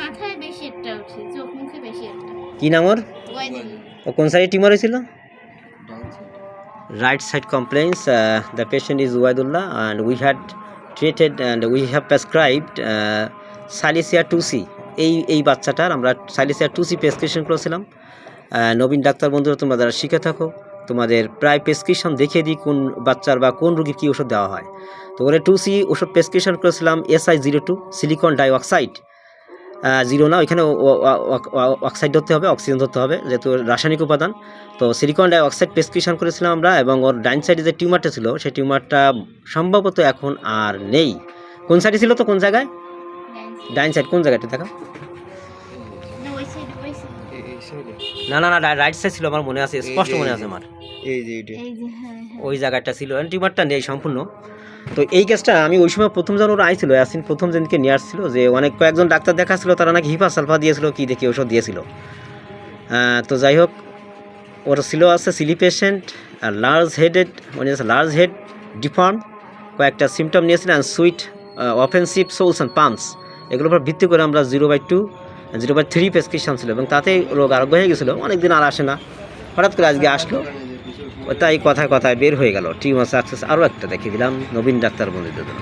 মাথায় বেশি একটা উঠছে, চোখ মুখে বেশি একটা। কি নাম ওর? ওয়াইদিন। ও কোন সাইডে টিউমার হয়েছিল? Right side complaints. The patient is Ubaidullah, and we had treated and we have prescribed Salicia 2C. এই বাচ্চাটার আমরা Salicia 2C প্রেসক্রিপশন করেছিলাম। নবীন ডাক্তার বন্ধুরা, তোমরা যারা শিখে থাকো, তোমাদের প্রায় প্রেসক্রিপশন দেখিয়ে দিই কোন বাচ্চার বা কোন রোগীর কী ওষুধ দেওয়া হয়। তো ওরা 2C ওষুধ প্রেসক্রিপশন করেছিলাম SI02 সিলিকন ডাইঅক্সাইড। জিরো না, ওইখানে অক্সাইড ধরতে হবে, অক্সিজেন ধরতে হবে, যেহেতু রাসায়নিক উপাদান। তো সিলিকন ডাইঅক্সাইড প্রেসক্রিপশন করেছিলাম আমরা, এবং ওর ডাইন সাইডে যে টিউমারটা ছিল সেই টিউমারটা সম্ভবত এখন আর নেই। কোন সাইডে ছিল তো, কোন জায়গায়? ডাইন সাইড কোন জায়গাটা দেখা? না না না, রাইট সাইড ছিল, আমার মনে আছে, স্পষ্ট মনে আছে আমার। ওই জায়গাটা ছিল, টিউমারটা নেই সম্পূর্ণ। তো এই কেসটা আমি ওই সময় প্রথম যখন ওরা আইছিল, ইয়াসিন প্রথম যেদিনকে নিয়ে আসছিল, যে অনেক কয়েকজন ডাক্তার দেখাচ্ছিল, তারা নাকি হিপা সালফা দিয়েছিল, কি দেখি ওষুধ দিয়েছিল। তো যাই হোক, ওর ছিল আছে সিলি পেশেন্ট, লার্জ হেডেড, মানে লার্জ হেড ডিফর্ম, কয়েকটা সিমটম নিয়েছিলেন, and sweat offensive soles and palms. এগুলোর উপর ভিত্তি করে আমরা 0/2 0/3 প্রেসক্রিপশন ছিল, এবং তাতেই রোগ আরোগ্য হয়ে গেছিলো। অনেকদিন আর আসে না, হঠাৎ করে আজকে আসলো, তাই কথায় কথায় বের হয়ে গেল টিউমার সাকসেস। আরও একটা দেখিয়ে দিলাম নবীন ডাক্তার বন্ধুদের জন্য।